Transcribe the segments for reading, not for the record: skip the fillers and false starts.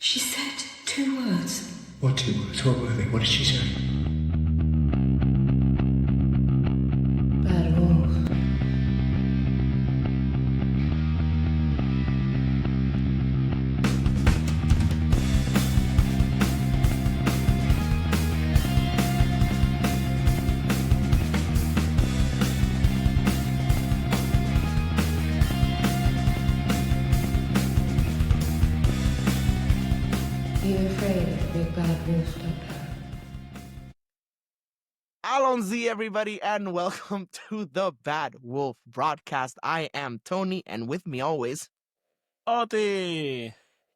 She said 2 words. What 2 words? What were they? What did she say? Bad wolf. Are you afraid of the big bad wolf, Doctor? Alonzi, everybody, and welcome to the Bad Wolf broadcast. I am Tony, and with me always, Oti!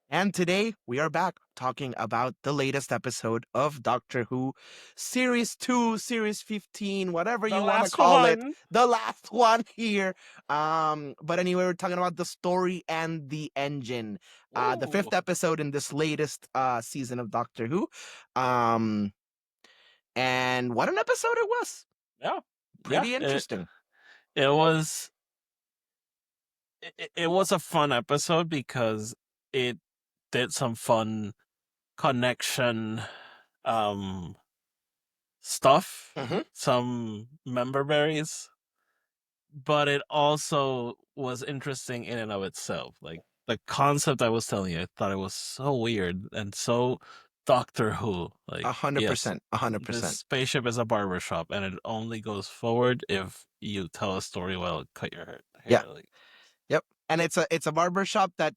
and today we are back talking about the latest episode of Doctor Who, Series 2, Series 15, whatever The you want to last call it. one. The last one here. But anyway, we're talking about the story and the engine. The fifth Ooh. episode in this latest season of Doctor Who. And what an episode it was. Yeah. Pretty Yeah, interesting. It was it was a fun episode because it did some fun connection stuff, Mhm. some member berries, but it also was interesting in and of itself. Like the concept I was telling you, I thought it was so weird and so Doctor Who. Like, yes, 100%. 100%. this spaceship is a barbershop and it only goes forward if you tell a story well, cut your hair. Yeah. Like, Yep. And it's a barber shop that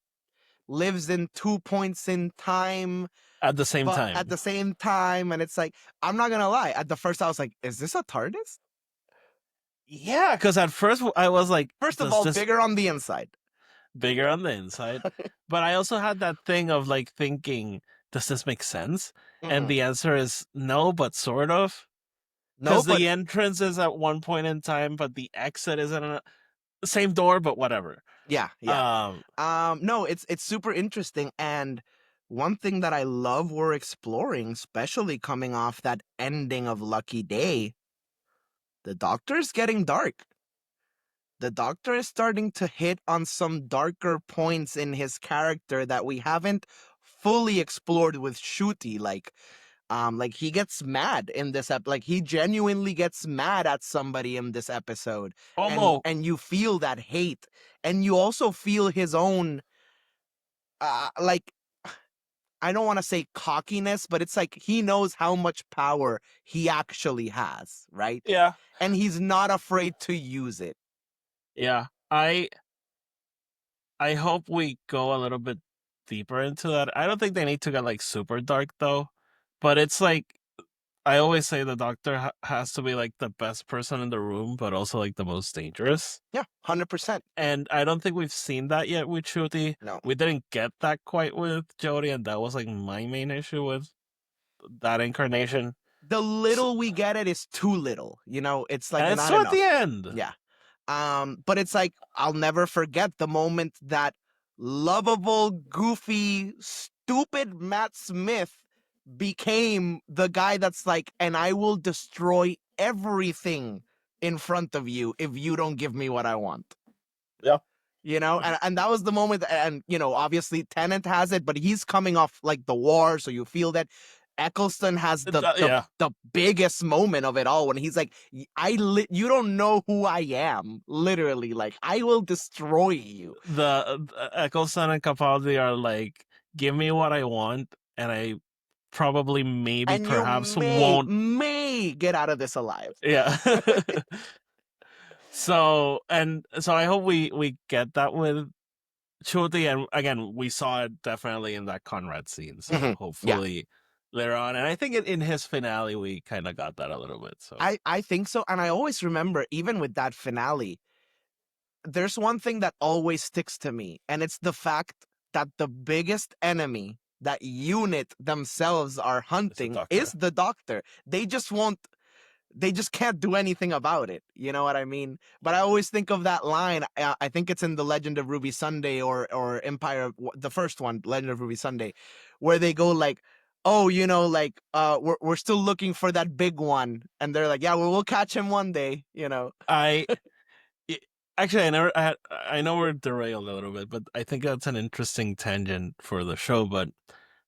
lives in 2 points in time, at the same but time. at the same time, and it's like, I'm not gonna lie. At the first, I was like, is this a TARDIS? Yeah, because at first I was like, First of does all, this bigger on the inside. bigger on the inside? But I also had that thing of like thinking, does this make sense? And Mhm. the answer is no, but sort of. No, Because but the entrance is at one point in time, but the exit is in the same door, but whatever. yeah. No, it's super interesting. And one thing that I love we're exploring, especially coming off that ending of Lucky Day, the Doctor's getting dark. The Doctor is starting to hit on some darker points in his character that we haven't fully explored with Shooty. Like he gets mad in this like he genuinely gets mad at somebody in this episode, Almost. and you feel that hate, and you also feel his own, like, I don't want to say cockiness, but it's like he knows how much power he actually has, right? Yeah. And he's not afraid to use it. Yeah. I hope we go a little bit deeper into that. I don't think they need to get like super dark though, but it's like I always say the Doctor has to be like the best person in the room, but also like the most dangerous. Yeah, 100%. And I don't think we've seen that yet with Shruti. No. We didn't get that quite with Jodie, and that was like my main issue with that incarnation. The little we get it is too little, it's like And it's not still enough. at the end. Yeah. But it's like, I'll never forget the moment that lovable, goofy, stupid Matt Smith became the guy that's like, and I will destroy everything in front of you if you don't give me what I want. Yeah. And that was the moment, and obviously Tennant has it, but he's coming off like the war, so you feel that. Eccleston has Yeah. the biggest moment of it all when he's like, you don't know who I am, literally, like, I will destroy you. The Eccleston and Capaldi are like, give me what I want, and I probably, maybe, And perhaps you won't. may get out of this alive. Yeah. So I hope we get that with Shruti, and again, we saw it definitely in that Conrad scene. So Mhm. hopefully later on, and I think in his finale we kind of got that a little bit. So I think so, and I always remember, even with that finale, there's one thing that always sticks to me, and it's the fact that the biggest enemy that unit themselves are hunting Doctor. is the Doctor. They just can't do anything about it. You know what I mean? But I always think of that line. I think it's in The Legend of Ruby Sunday or Empire, the first one, Legend of Ruby Sunday, where they go like, oh, like, we're still looking for that big one. And they're like, yeah, we'll catch him one day, Actually, I know we're derailed a little bit, but I think that's an interesting tangent for the show. But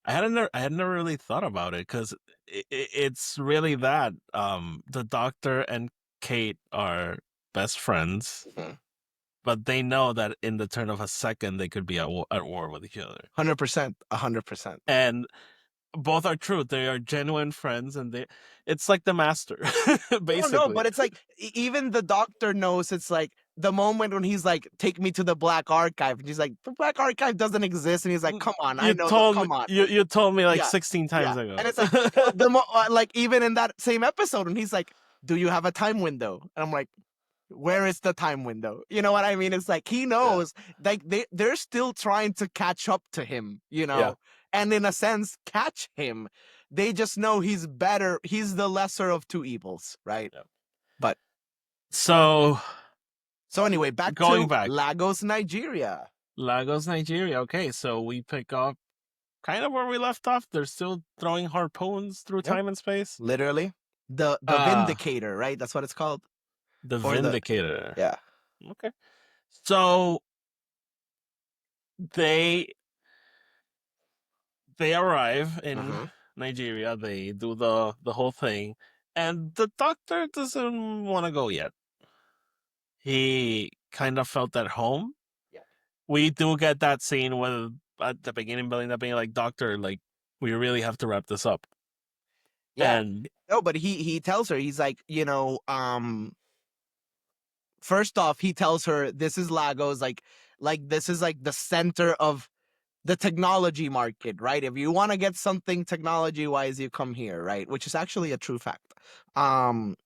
I had never really thought about it because it's really that the doctor and Kate are best friends, Mhm. but they know that in the turn of a second they could be at war with each other, 100%, 100%. and both are true. They are genuine friends, and it's like the master, No, basically. but it's like even the doctor knows it's like the moment when he's like, "Take me to the Black Archive," and he's like, "The Black Archive doesn't exist," and he's like, "Come on, I know the, come on." You told me like Yeah, 16 yeah, times ago. and it's like like even in that same episode, and he's like, "Do you have a time window?" And I'm like, where is the time window? You know what I mean? It's like he Yeah, knows, like they're still trying to catch up to him, yeah, and in a sense catch him. They just know he's better. He's the lesser of two evils, right? yeah. But So so anyway, back going to back, Lagos, Nigeria. Lagos, Nigeria. Okay, so we pick up kind of where we left off. They're still throwing harpoons through Yeah, time and space. literally the Uh Vindicator, right? That's what it's called, the or the Vindicator. yeah. Okay. So they they arrive in Mm-hmm. Nigeria. They do the whole thing, and the doctor doesn't want to go yet. He kind of felt at home. Yeah. We do get that scene with at the beginning, Belinda being like, "Doctor, like, we really have to wrap this up." Yeah. And No, but he tells her, he's like, first off, he tells her this is Lagos, like this is like the center of the technology market, right? If you want to get something technology wise, you come here, right? Which is actually a true fact. Um,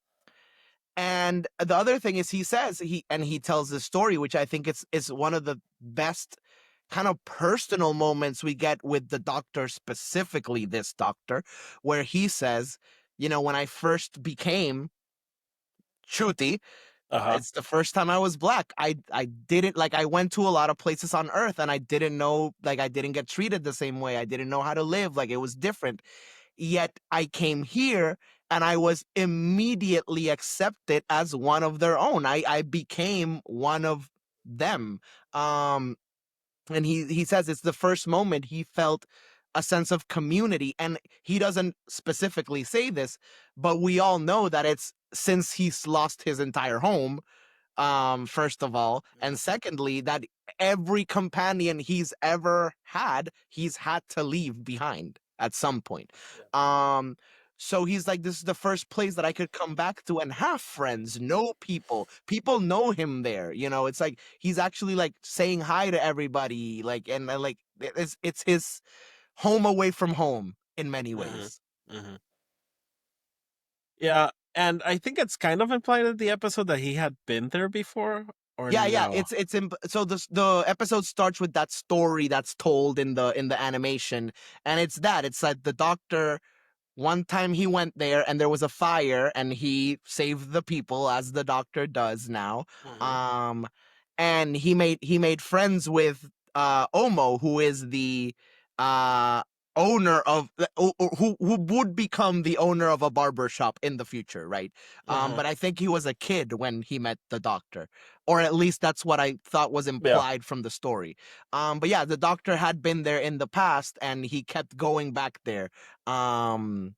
and the other thing is, he says he tells this story, which I think is one of the best kind of personal moments we get with the doctor, specifically this doctor, where he says, when I first became Chuti, uh-huh. it's the first time I was black. I didn't, like, I went to a lot of places on earth and I didn't know, like, I didn't get treated the same way. I didn't know how to live. Like, it was different. Yet I came here and I was immediately accepted as one of their own. I became one of them. Um and he says it's the first moment he felt a sense of community, and he doesn't specifically say this, but we all know that it's since he's lost his entire home, first of all, and secondly, that every companion he's ever had, he's had to leave behind at some point. um so he's like, this is the first place that I could come back to and have friends, know people know him there. It's like he's actually like saying hi to everybody, like, and like it's his home away from home in many Hmm. ways. Hmm. Yeah, and I think it's kind of implied in the episode that he had been there before, or Yeah, no? so the episode starts with that story that's told in the animation, and it's like the doctor, one time he went there and there was a fire and he saved the people, as the doctor does now. Hmm. um and he made friends with Omo, who is the uh owner of who would become the owner of a barber shop in the future, right? Hmm. But I think he was a kid when he met the doctor, or at least that's what I thought was Yeah. implied from the story. But yeah, the doctor had been there in the past and he kept going back there. um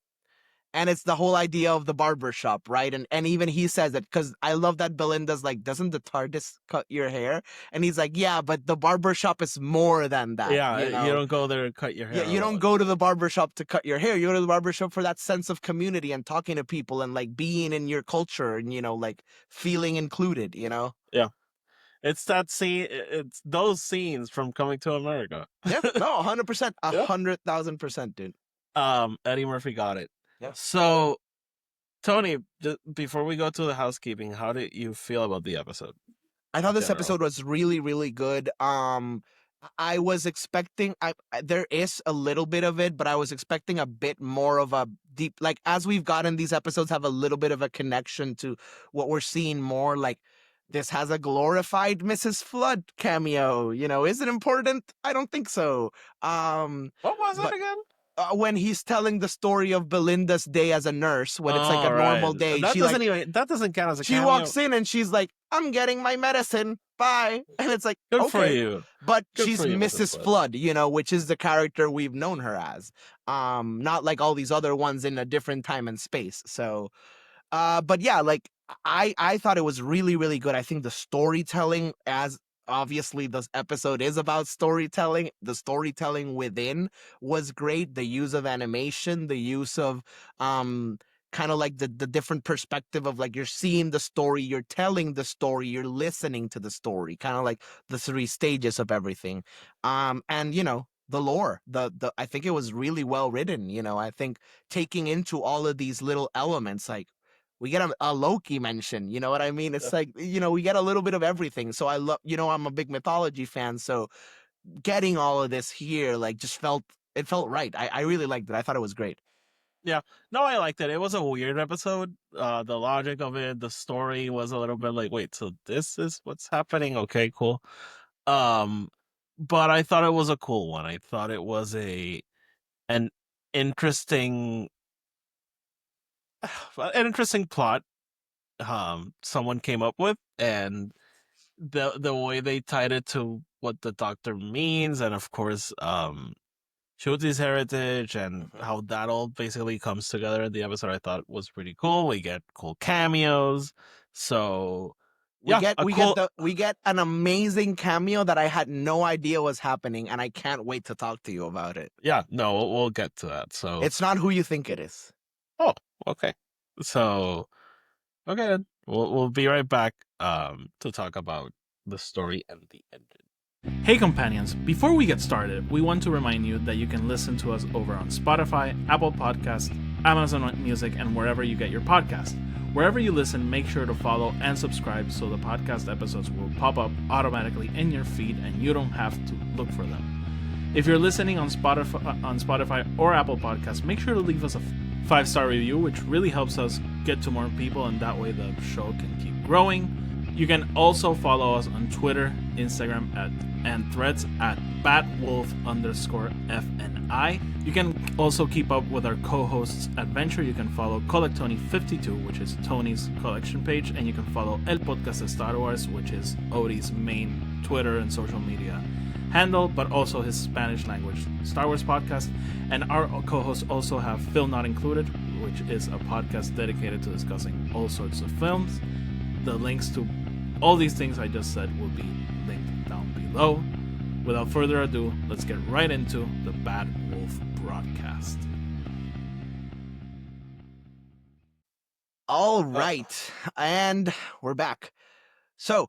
and it's the whole idea of the barber shop, right? And even he says it, because I love that Belinda's like, doesn't the TARDIS cut your hair? And he's like, yeah, but the barber shop is more than that, Yeah, you don't go there and cut your Yeah, hair you don't alone. go to the barber shop to cut your hair. You go to the barber shop for that sense of community and talking to people and like being in your culture and like feeling included. Yeah. It's that scene. It's those scenes from Coming to America. Yeah, no, 100%, Yeah. 100,000%, dude. Eddie Murphy got it. Yeah. So, Tony, before we go to the housekeeping, how did you feel about the episode I thought in this general? episode was really, really good. I was expecting, there is a little bit of it, but I was expecting a bit more of a deep, like, as we've gotten, these episodes have a little bit of a connection to what we're seeing more. Like, this has a glorified Mrs. Flood cameo. Is it important? I don't think so. What was it But again? when he's telling the story of Belinda's day as a nurse, when it's like a Oh, right. normal day, That doesn't count as a she cameo. walks in and she's like, I'm getting my medicine. bye. And it's like, Good for okay. you. But Good she's for you, Mrs. Flood, which is the character we've known her as. Not like all these other ones in a different time and space. So, but yeah, like I thought it was really, really good. I think the storytelling, as obviously this episode is about storytelling, the storytelling within was great. The use of animation, the use of kind of like the different perspective of like you're seeing the story, you're telling the story, you're listening to the story, kind of like the three stages of everything. And the lore, the I think it was really well written. I think taking into all of these little elements, like we get a Loki mention, you know what I mean? It's like, we get a little bit of everything. So I love, I'm a big mythology fan. So getting all of this here, like it felt right. I really liked it. I thought it was great. Yeah. No, I liked it. It was a weird episode. The logic of it, the story was a little bit like, wait, so this is what's happening? Okay, cool. Um, but I thought it was a cool one. I thought it was an interesting an interesting plot someone came up with, and the way they tied it to what the doctor means, and of course Shuti's heritage and how that all basically comes together in the episode, I thought was pretty cool. We get cool cameos. So We yeah, get a we cool get we get an amazing cameo that I had no idea was happening, and I can't wait to talk to you about it. yeah, no, we'll get to that. So It's not who you think it is. oh, okay. So okay then. We'll be right back to talk about the story and the engine. Hey companions, before we get started, we want to remind you that you can listen to us over on Spotify, Apple Podcasts, Amazon Music, and wherever you get your podcast. Wherever you listen, make sure to follow and subscribe so the podcast episodes will pop up automatically in your feed and you don't have to look for them. If you're listening on Spotify or Apple Podcasts, make sure to leave us a 5-star review, which really helps us get to more people, and that way the show can keep growing. You can also follow us on Twitter, Instagram, and Threads at batwolf_FNI. You can also keep up with our co-hosts' adventure. You can follow Collectoni52, which is Tony's collection page, and you can follow El Podcast de Star Wars, which is Odie's main Twitter and social media handle, but also his Spanish language Star Wars podcast. And our co-hosts also have Film Not Included, which is a podcast dedicated to discussing all sorts of films. The links to all these things I just said will be linked down below. Without further ado, let's get right into the Bad Wolf broadcast. All right, and we're back. So,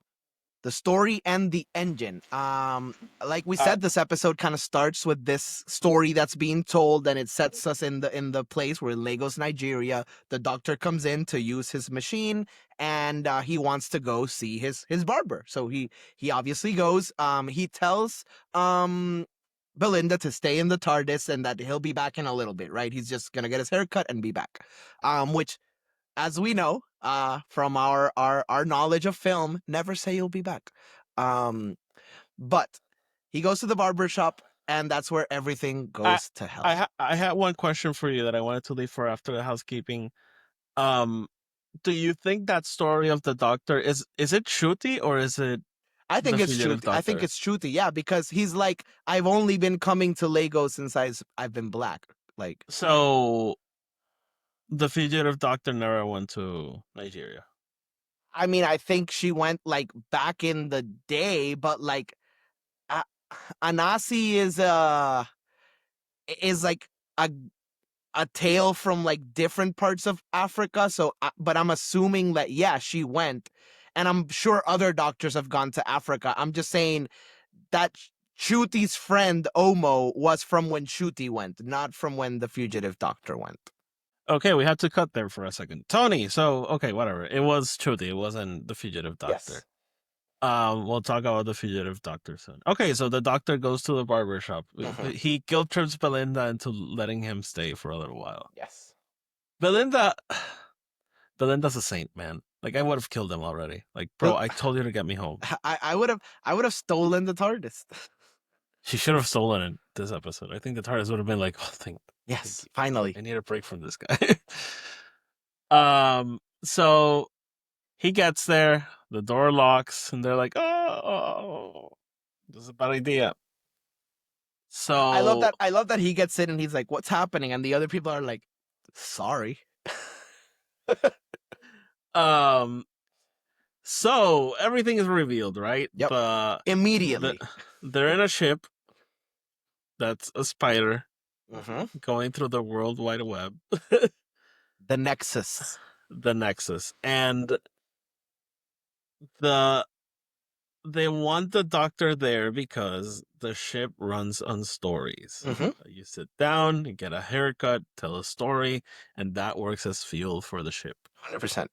the story and the engine. Like we said, this episode kind of starts with this story that's being told, and it sets us in the place where in Lagos, Nigeria, the doctor comes in to use his machine, and he wants to go see his barber. So he obviously goes. He tells Belinda to stay in the TARDIS and that he'll be back in a little bit. Right? He's just gonna get his hair cut and be back. Which, as we know, from our knowledge of film, never say you'll be back. But he goes to the barber shop, and that's where everything goes to hell. I had one question for you that I wanted to leave for after the housekeeping. Do you think that story of the doctor is it Shruti or is it? I think the it's fugitive Shruti. I think doctor? it's Shruti, yeah, because he's like, I've only been coming to Lagos since I've been black. Like, So the fugitive doctor never went to Nigeria. I mean, I think she went like back in the day, but like, Anasi is like a tale from like different parts of Africa. So, but I'm assuming that, yeah, she went, and I'm sure other doctors have gone to Africa. I'm just saying that Shuti's friend Omo was from when Shuti went, not from when the fugitive doctor went. Okay, we had to cut there for a second. Tony, so okay, whatever. It was Shruti, it wasn't the fugitive doctor. Yes. We'll talk about the fugitive doctor soon. Okay, so the doctor goes to the barber shop. Mhm. He guilt trips Belinda into letting him stay for a little while. Yes. Belinda's a saint, man. Like I would have killed him already. Like, bro, I told you to get me home. I would have stolen the TARDIS. She should have stolen it this episode. I think the TARDIS would have been like, oh, Yes, you. finally. I need a break from this guy. So he gets there, the door locks, and they're like, "Oh, this is a bad idea." So I love that he gets in and he's like, "What's happening?" And the other people are like, "Sorry." um, so everything is revealed, right? Yep. Immediately. They're in a ship that's a spider Mm-hmm. going through the World Wide Web, The Nexus. the Nexus, and the they want the doctor there because the ship runs on stories. Mhm. You sit down, you get a haircut, tell a story, and that works as fuel for the ship. 100%.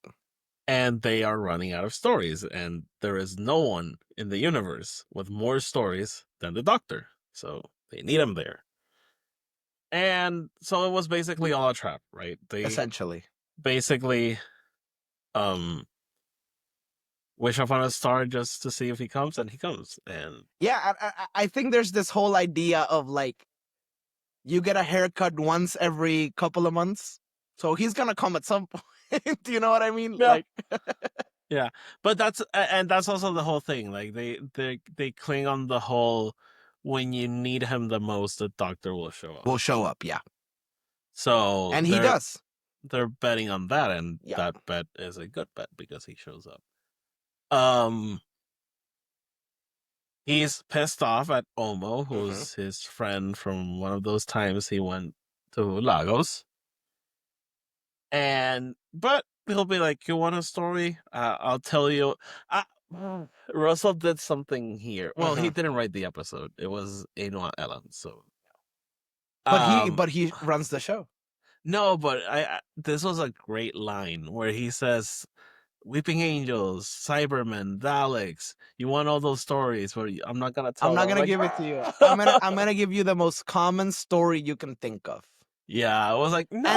And they are running out of stories, and there is no one in the universe with more stories than the doctor. So they need him there. And so it was basically all a trap, right? They Essentially. basically wish upon a star just to see if he comes, and he comes. And Yeah, I think there's this whole idea of like you get a haircut once every couple of months, so he's gonna come at some point. Do you know what I mean? Yeah. Like, yeah, but that's also the whole thing. Like they cling on the whole, when you need him the most, the doctor will show up. will show up, yeah, So and he does. They're betting on that, and Yeah. that bet is a good bet because he shows up. He's pissed off at Omo, who's his friend from one of those times he went to Lagos. But he'll be like, "You want a story? I'll tell you." Russell did something here. Well, he didn't write the episode. It was Enoa Ellen. So, But he runs the show. no, but this was a great line where he says, "Weeping Angels, Cybermen, Daleks. You want all those stories? But I'm not gonna tell. I'm not them." gonna give it to you. I'm gonna give you the most common story you can think of. Yeah, I was like, no.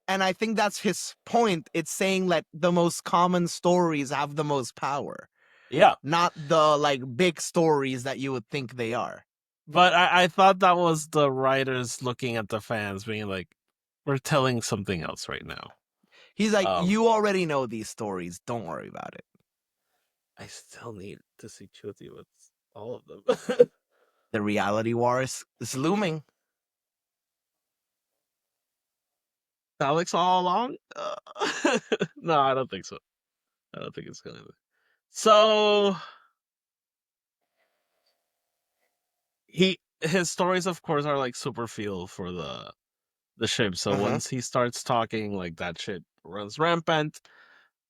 And I think that's his point. It's saying that the most common stories have the most power, Yeah, not the like big stories that you would think they are. but I thought that was the writers looking at the fans, being like, "We're telling something else right now." He's like, you already know these stories. Don't worry about it. I still need to see Chuti with all of them. The reality war is looming. Alex all along? No, I don't think so. I don't think it's gonna be. So his stories, of course, are like super fuel for the ship. So once he starts talking, like that shit runs rampant.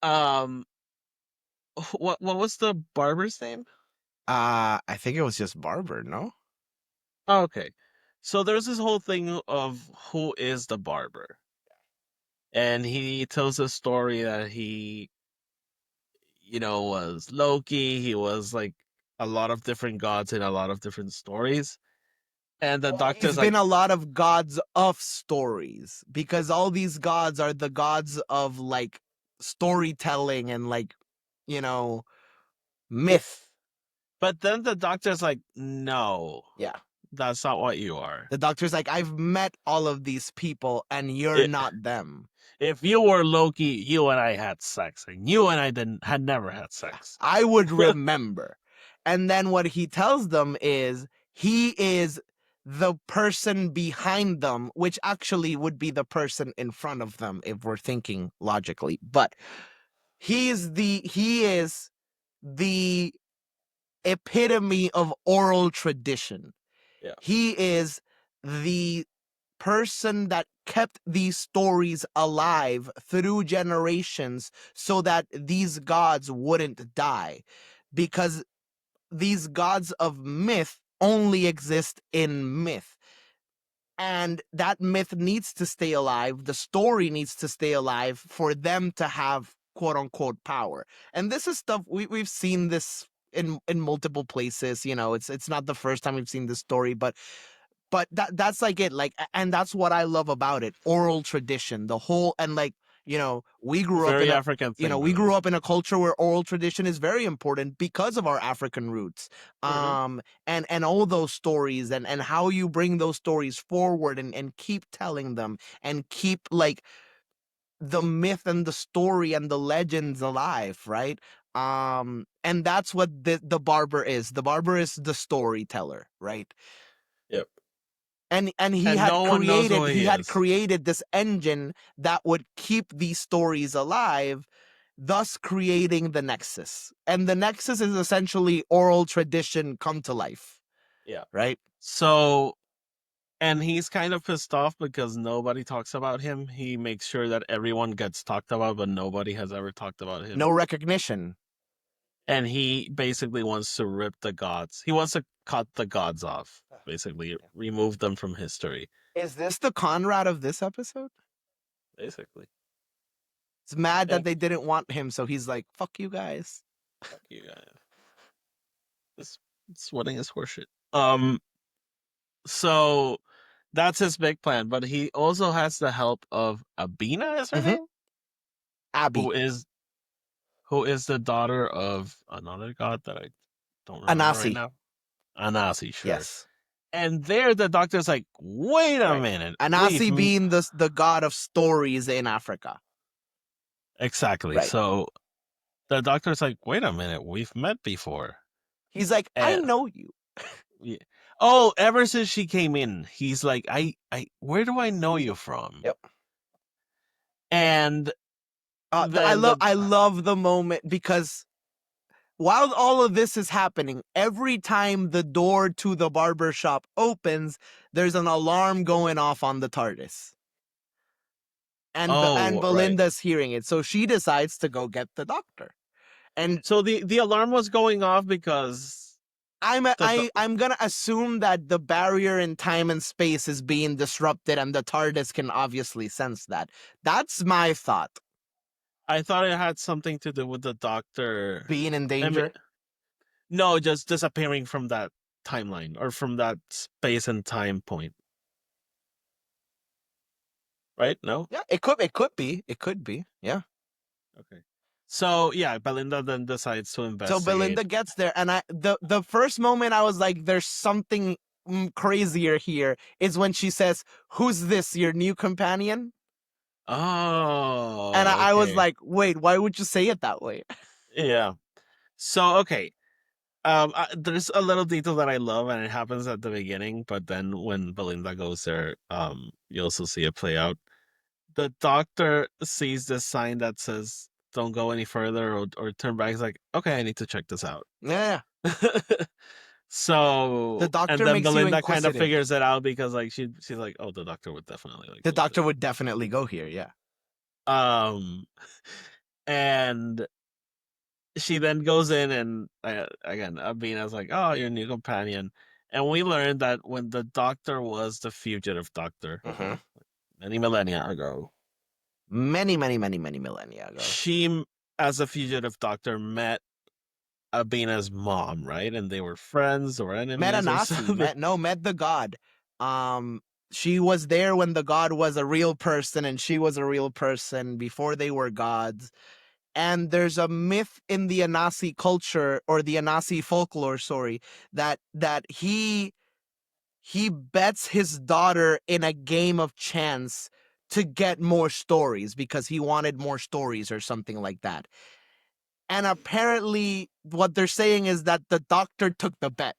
What was the barber's name? I think it was just Barber, no? Oh, okay. So there's this whole thing of who is the barber. And he tells a story that he, was Loki. He was like a lot of different gods in a lot of different stories. And the doctor's It's like, been a lot of gods of stories because all these gods are the gods of like storytelling and like, myth. but then the doctor's like, no, Yeah. that's not what you are. The doctor's like, I've met all of these people and you're not them. If you were Loki, you and I had sex, and you and I had never had sex. I would remember. And then what he tells them is he is the person behind them, which actually would be the person in front of them if we're thinking logically. But he is the epitome of oral tradition. Yeah. He is the person that kept these stories alive through generations so that these gods wouldn't die, because these gods of myth only exist in myth, and that myth needs to stay alive. The story needs to stay alive for them to have quote unquote power. And this is stuff we've seen this in multiple places. It's not the first time we've seen this story, but that's like it, like, and that's what I love about it. Oral tradition, the whole, and like, we grew Very up in African thing, we really. grew up in a culture where oral tradition is very important because of our African roots. And all those stories and how you bring those stories forward and keep telling them and keep like the myth and the story and the legends alive, right? And that's what the barber is. The barber is the storyteller, right? Yep. And he And had no one knows who he is. created this engine that would keep these stories alive, thus creating the Nexus. And the Nexus is essentially oral tradition come to life. Yeah. Right? So, and he's kind of pissed off because nobody talks about him. He makes sure that everyone gets talked about, but nobody has ever talked about him. No recognition. And he basically wants to rip the gods. He wants to cut the gods off, basically, remove them from history. Is this the Conrad of this episode? Basically. It's mad that Yeah. they didn't want him, so he's like, fuck you guys. Fuck you guys. This wedding is horseshit. So that's his big plan, but he also has the help of Abina, is her Mhm. name? Abby. Who is the daughter of another god that I don't remember right Anasi. now. Anasi, sure. Yes. And there the doctor's like, wait a Right. minute. Anasi being the god of stories in Africa. Exactly. Right. So the doctor's like, wait a minute, we've met before. He's like, I And- know you. Yeah. Oh, ever since she came in, he's like, I where do I know you from? Yep. And I love the moment because while all of this is happening, every time the door to the barber shop opens, there's an alarm going off on the TARDIS. And right. Belinda's hearing it, so she decides to go get the doctor. And So the alarm was going off because I'm gonna assume that the barrier in time and space is being disrupted, and the TARDIS can obviously sense that. That's my thought. I thought it had something to do with the doctor Being in danger. no, just disappearing from that timeline or from that space and time point. Right? No? Yeah, it could be. It could be. Yeah. Okay. So yeah, Belinda then decides to investigate. So Belinda gets there, and the first moment I was like, "There's something crazier here." Is when she says, "Who's this? Your new companion?" Oh. And I was okay. like, "Wait, why would you say it that way?" Yeah. So okay. There's a little detail that I love, and it happens at the beginning, but then when Belinda goes there, you also see it play out. The doctor sees this sign that says "Don't go any further" or turn back. He's like, "Okay, I need to check this out." Yeah. So The doctor and then makes you Belinda kind of inquisitive. figures it out because like she's like, "Oh, the doctor would definitely like The go doctor there." would definitely go here. Yeah. And she then goes in and again, Abina's like, "Oh, your new companion," and we learned that when the doctor was the fugitive doctor many millennia ago, Many millennia ago. she, as a fugitive doctor, met Abina's mom, right? And they were friends or enemies. Met or Anasi. something. Met the god. She was there when the god was a real person, and she was a real person before they were gods. And there's a myth in the Anasi culture, or the Anasi folklore, sorry, that he bets his daughter in a game of chance to get more stories because he wanted more stories or something like that. And apparently what they're saying is that the doctor took the bet,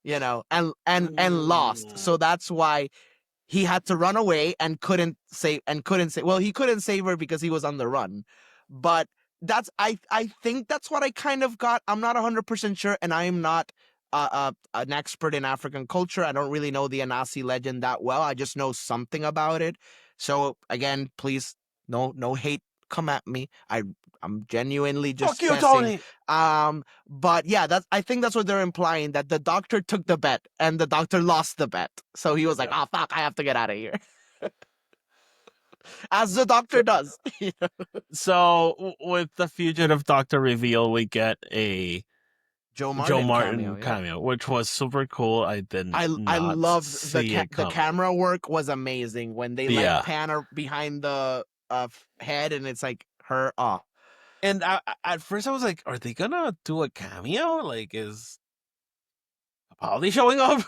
and lost. So that's why he had to run away and couldn't save. Well, he couldn't save her because he was on the run. But that's I think that's what I kind of got. I'm not 100% sure, and I am not an expert in African culture. I don't really know the Anasi legend that well. I just know something about it. So again, please, no hate come at me. I'm genuinely just Fuck you, guessing. Tony. But yeah, I think that's what they're implying, that the doctor took the bet and the doctor lost the bet. So he was like, "Oh fuck, I have to get out of here." As the doctor does. So with the fugitive doctor reveal, we get a Joe Martin cameo, yeah. cameo, which was super cool. I loved see it the coming. camera work was amazing when they pan her behind the head and it's like her. Oh. And at first I was like, are they gonna do a cameo? Like, is Polly showing up?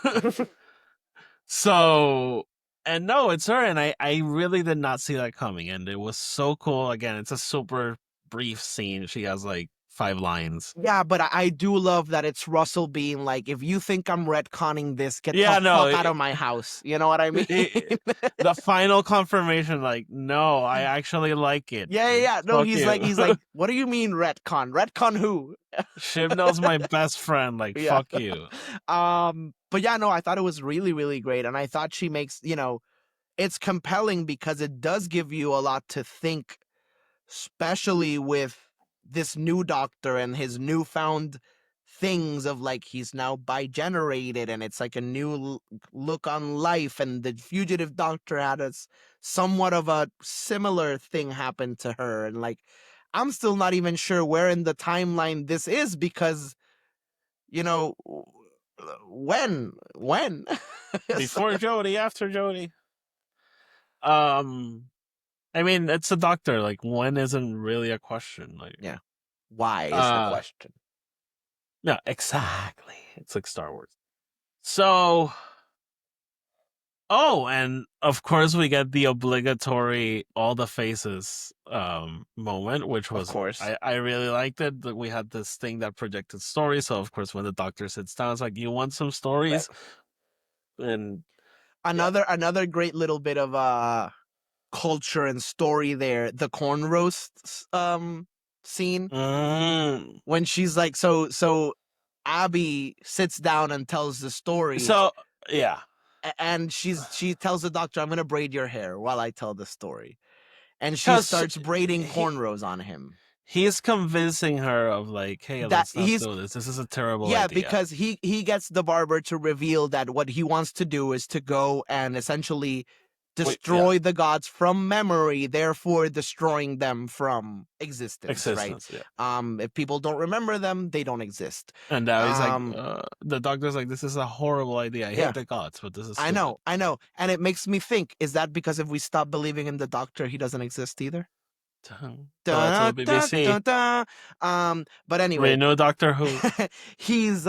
So And no, it's her, and I really did not see that coming, and it was so cool. Again, it's a super brief scene. She has like 5 lines. Yeah, but I do love that it's Russell being like, if you think I'm retconning this, get Yeah, the no, fuck out of my house. You know what I mean? the final confirmation, like, no, I actually like it. Yeah. No, Fuck he's you. like, what do you mean retcon? Retcon who? Chibnall's my best friend. Like, Yeah. fuck you. But yeah, no, I thought it was really, really great. And I thought she makes, it's compelling because it does give you a lot to think, especially with this new doctor and his newfound things of like he's now bi-generated and it's like a new look on life, and the fugitive doctor had somewhat of a similar thing happen to her, and like I'm still not even sure where in the timeline this is because you know when Before Jodie, after Jodie. I mean, it's a doctor. Like, when isn't really a question. Like, yeah, why is the question? yeah, exactly. It's like Star Wars. So, and of course we get the obligatory all the faces moment, which Of was course. I really liked it. That we had this thing that projected stories. So of course when the doctor sits down, it's like, you want some stories? And Another great little bit of culture and story there, the corn roast scene when she's like, so Abby sits down and tells the story, so yeah. and she tells the doctor, I'm gonna braid your hair while I tell the story, and she 'Cause starts braiding he- cornrows on him. He's convincing her of like, hey, That let's not he's do this. This is a terrible Yeah, idea. because he gets the barber to reveal that what he wants to do is to go and essentially destroy the gods from memory, therefore destroying them from existence, right? Existence, yeah. If people don't remember them, they don't exist. And now he's like, Um, the doctor's like, this is a horrible idea. I Yeah. hate the gods, but this is I stupid. know. And it makes me think, is that because if we stop believing in the doctor, he doesn't exist either? Tell that to the BBC. But anyway, We know Doctor Who. he's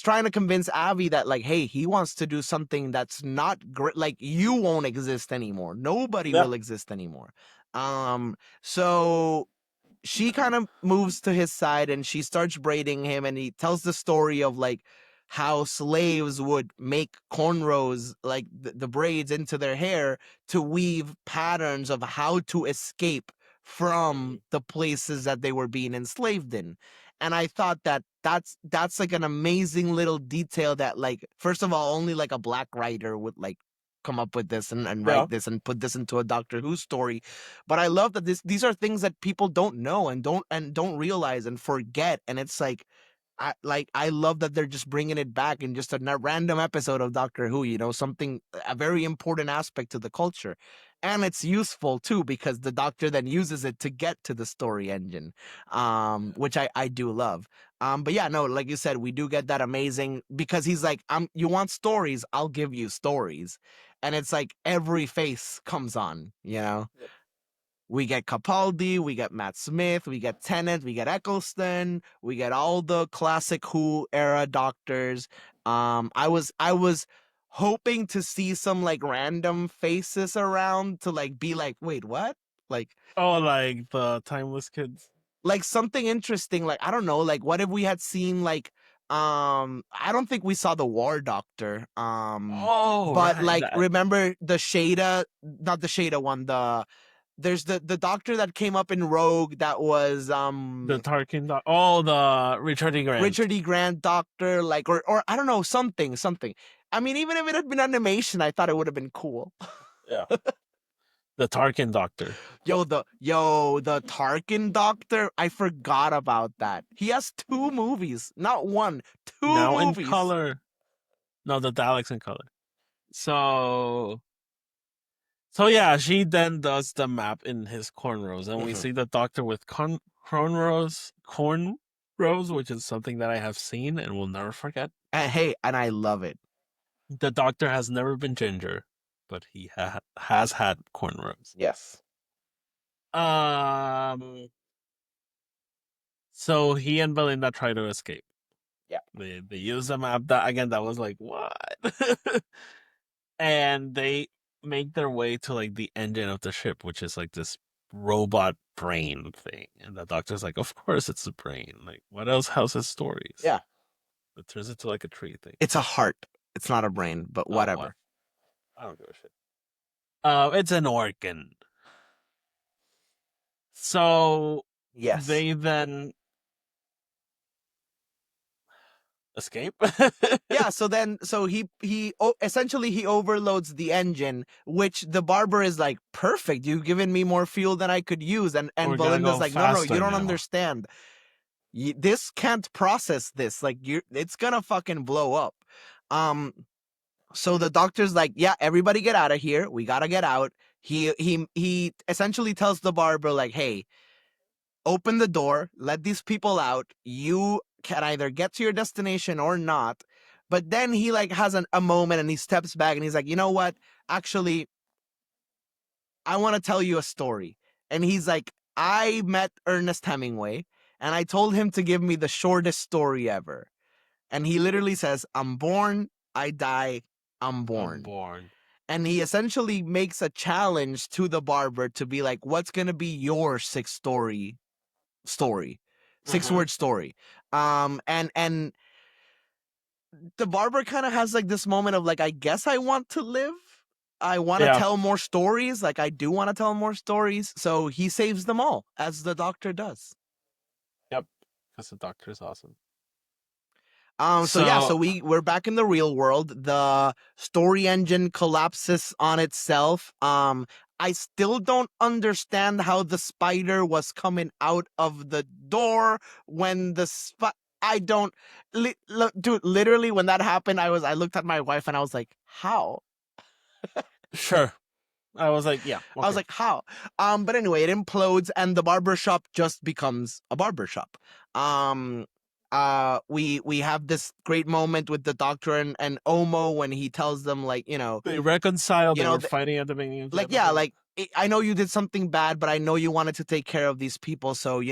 trying to convince Avi that like, hey, he wants to do something that's not great. Like, you won't exist anymore. Nobody Yeah. will exist anymore. So she kind of moves to his side and she starts braiding him, and he tells the story of like how slaves would make cornrows, like the braids into their hair, to weave patterns of how to escape from the places that they were being enslaved in. And I thought that that's like an amazing little detail that, like, first of all, only like a black writer would like come up with this and Yeah. write this and put this into a Doctor Who story. But I love that these are things that people don't know and don't realize and forget. And it's like I love that they're just bringing it back in just a random episode of Doctor Who, something, a very important aspect to the culture. And it's useful too because the Doctor then uses it to get to the story engine, which I do love. But yeah, no, like you said, we do get that amazing, because he's like, you want stories, I'll give you stories. And it's like every face comes on, We get Capaldi, we get Matt Smith, we get Tennant, we get Eccleston, we get all the classic Who era doctors. I was hoping to see some like random faces around to like be like, wait, what? Like Like the Timeless Kids. something interesting. Like, I don't know. Like, what if we had seen like I don't think we saw the War Doctor. But Right. like, remember the Shada, not the Shada one, there's the doctor that came up in Rogue that was the Tarkin. The Richard E. Grant. Richard E. Grant doctor, like, or I don't know, something. I mean, even if it had been animation, I thought it would have been cool. Yeah. The Tarkin Doctor. The Tarkin doctor, I forgot about that. He has 2 movies, not one, 2 Now movies. in color. No, the Daleks in color. So yeah, she then does the map in his cornrows, and we see the Doctor with cornrows, which is something that I have seen and will never forget. And hey, and I love it. The Doctor has never been ginger, but he has had cornrows. Yes. So he and Belinda try to escape. Yeah. They use the map. That was like, what? and they make their way to like the engine of the ship, which is like this robot brain thing. And the doctor's like, of course it's a brain. Like, what else houses stories? Yeah. It turns into like a tree thing. It's a heart. It's not a brain, but Oh, whatever. what? I don't give a shit. It's an organ. So Yes. they then escape. Yeah, so he essentially he overloads the engine, which the barber is like, perfect, you've given me more fuel than I could use, and We're gonna Belinda's go like, no, faster you don't now." understand. This can't process this. Like, it's gonna fucking blow up. So the doctor's like, yeah, everybody get out of here. We gotta get out. He essentially tells the barber like, hey, open the door, let these people out. You can either get to your destination or not. But then he like has a moment and he steps back and he's like, you know what? Actually, I want to tell you a story. And he's like, I met Ernest Hemingway and I told him to give me the shortest story ever. And he literally says, I'm born, I die, I'm born. I'm born. And he essentially makes a challenge to the barber to be like, what's going to be your six story? 6-word story. And the barber kind of has like this moment of like, I guess I want to live. I want to Yeah. tell more stories. Like, I do want to tell more stories. So he saves them all, as the doctor does. Yep. Because the doctor is awesome. So we're back in the real world. The story engine collapses on itself. I still don't understand how the spider was coming out of the door when I don't, dude. Literally, when that happened, I looked at my wife and I was like, "How?" Sure. I was like, yeah. I was okay. like, "How?" But anyway, it implodes and the barbershop just becomes a barbershop. We have this great moment with the doctor and Omo when he tells them like, They reconciled. you They know, were the- fighting at the beginning of the like, yeah, episode. like, I know you did something bad, but I know you wanted to take care of these people, so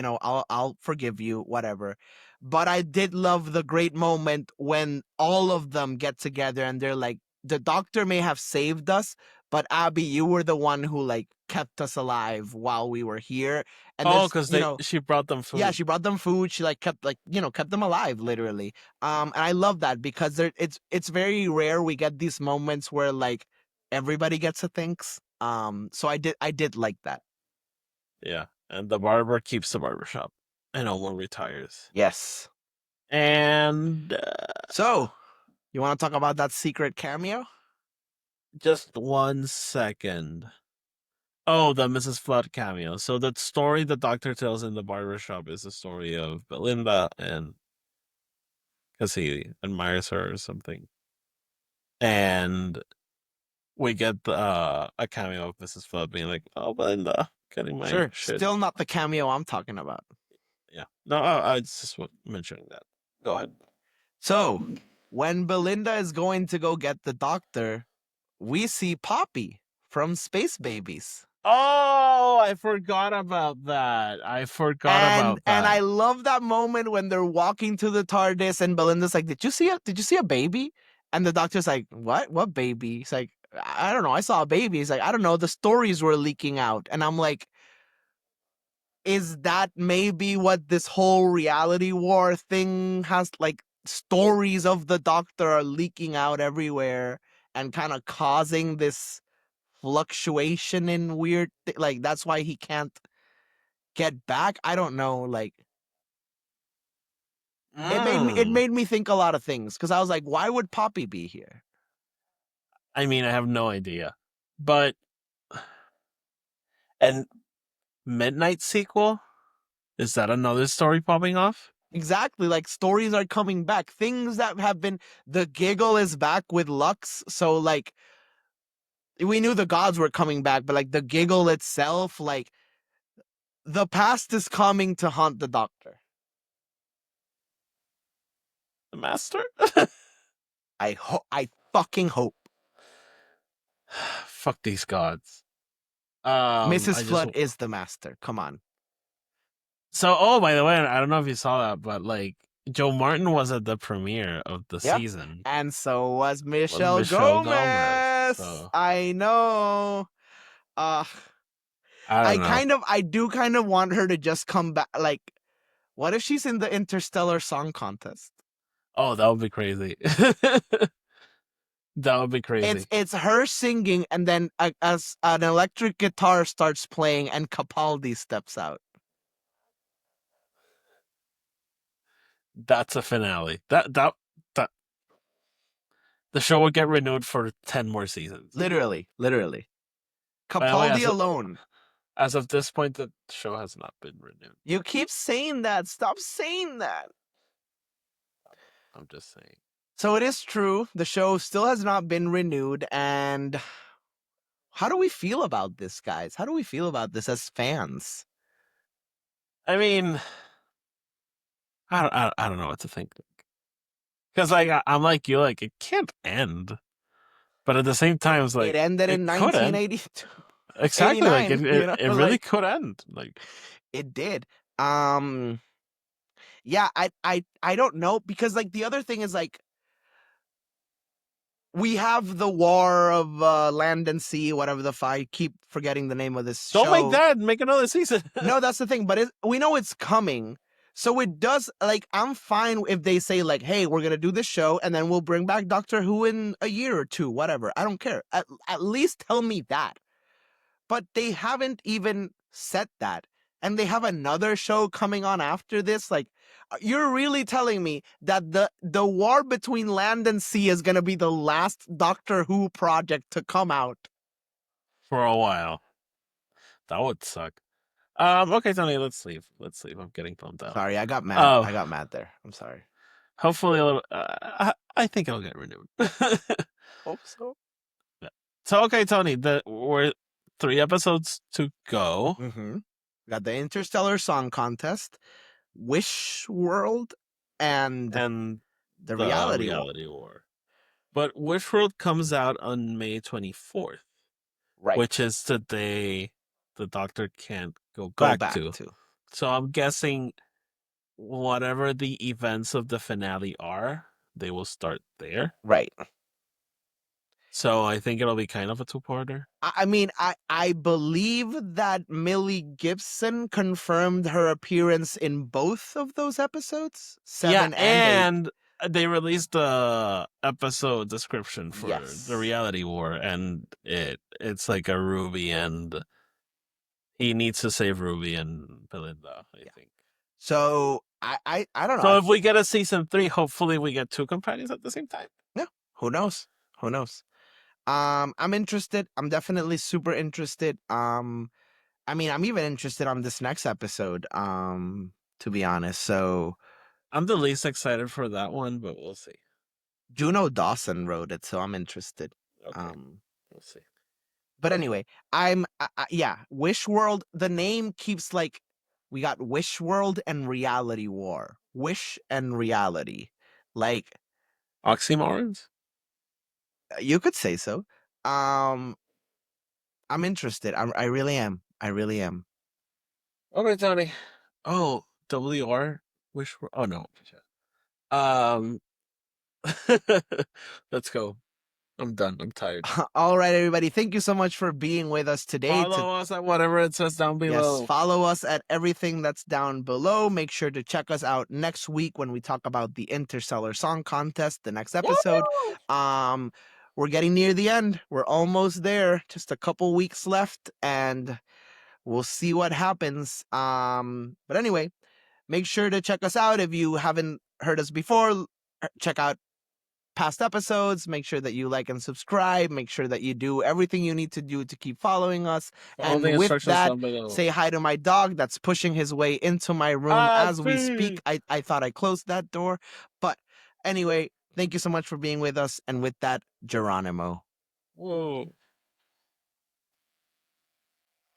I'll forgive you, whatever. But I did love the great moment when all of them get together and they're like, the doctor may have saved us, but Abby, you were the one who like kept us alive while we were here. And Oh, there's, because she brought them food. yeah, she brought them food. She like kept kept them alive, literally. And I love that because it's very rare we get these moments where like everybody gets a thanks. So I did like that. Yeah. And the barber keeps the barbershop. And Omar retires. Yes. And So, you want to talk about that secret cameo? just 1 second. Oh, the Mrs. Flood cameo. So the story the doctor tells in the barbershop is the story of Belinda, and because he admires her or something. And we get a cameo of Mrs. Flood being like, "Oh, Belinda, getting my Sure. shit." Still not the cameo I'm talking about. Yeah. No, I just mentioning that. Go ahead. So, when Belinda is going to go get the doctor, we see Poppy from Space Babies. Oh, I forgot about that. And I love that moment when they're walking to the TARDIS and Belinda's like, Did you see a baby? And the doctor's like, What baby? He's like, I don't know, I saw a baby. He's like, I don't know, the stories were leaking out. And I'm like, is that maybe what this whole reality war thing has, like, stories of the doctor are leaking out everywhere and kind of causing this fluctuation in weird like that's why he can't get back? I don't know, like, it made me think a lot of things because I was like, why would Poppy be here? I mean, I have no idea. But and Midnight sequel? Is that another story popping off? Exactly, like, stories are coming back, things that have been, the giggle is back with Lux, so like we knew the gods were coming back, but like the giggle itself, like, the past is coming to haunt the doctor. The Master? I fucking hope. Fuck these gods. Mrs. Flood is the master. Come on. So, oh, by the way, I don't know if you saw that, but like Joe Martin was at the premiere of the season. And so was Michelle Gomez. So I know. Uh, I don't know. I do kind of want her to just come back. Like, what if she's in the Interstellar Song Contest? Oh, that would be crazy. That would be crazy. It's her singing, and then as an electric guitar starts playing, and Capaldi steps out. That's a finale. That the show would get renewed for 10 more seasons. Literally. By the way, Capaldi alone. as of this point, the show has not been renewed. You keep saying that. Stop saying that. I'm just saying. So it is true. The show still has not been renewed, and how do we feel about this, guys? How do we feel about this as fans? I mean, I don't know what to think. Because like I'm like you, like it can't end. But at the same time, it's like it ended in could end. 1982. Exactly, like 89, it really like, could end. Like it did. Yeah, I don't know, because like the other thing is like we have the War of Land and Sea, whatever the fuck. I keep forgetting the name of this don't show. make that. Make another season. No, that's the thing. But we know it's coming. So it does, like, I'm fine if they say, like, hey, we're going to do this show and then we'll bring back Doctor Who in a year or two, whatever. I don't care. At least tell me that. But they haven't even said that. And they have another show coming on after this. Like, you're really telling me that the war between land and sea is going to be the last Doctor Who project to come out? For a while. That would suck. Okay, Tony, let's leave. I'm getting bummed out. Sorry, I got mad. Oh. I got mad there. I'm sorry. Hopefully, a little. I think it'll get renewed. Hope so. So, okay, Tony, we're 3 episodes to go. Mm-hmm. Got the Interstellar Song Contest, Wish World, and the Reality War. But Wish World comes out on May 24th, right? which is the day the Doctor can't go Go back back to. to. So I'm guessing whatever the events of the finale are, they will start there. Right. So I think it'll be kind of a 2-parter. I mean, I believe that Millie Gibson confirmed her appearance in both of those episodes, 7 and 8. They released the episode description for Yes. the Reality War, and it's like a Ruby, and he needs to save Ruby and Belinda, I think. So I don't know. So if we get a season 3, hopefully we get 2 companions at the same time. Yeah. Who knows? Who knows? I'm interested. I'm definitely super interested. I mean, I'm even interested on this next episode, to be honest. So I'm the least excited for that one, but we'll see. Juno Dawson wrote it, so I'm interested. Okay. We'll see. But anyway, yeah, Wish World, the name keeps like, we got Wish World and Reality War. Wish and reality. Like, Oxymorons? you could say so. I'm interested. I really am. I really am. Okay, Tony. Oh, WR? Wish. Oh, no. Let's go. I'm done. I'm tired. All right, everybody. Thank you so much for being with us today. Follow us at whatever it says down below. Yes, follow us at everything that's down below. Make sure to check us out next week when we talk about the Interstellar Song Contest, the next episode. Woo! We're getting near the end. We're almost there. Just a couple weeks left, and we'll see what happens. But anyway, make sure to check us out. If you haven't heard us before, check out past episodes. Make sure that you like and subscribe. Make sure that you do everything you need to do to keep following us. All the And with instructions that, down below. say hi to my dog that's pushing his way into my room as we speak. I thought I closed that door. But anyway, thank you so much for being with us. And with that, Geronimo. Whoa.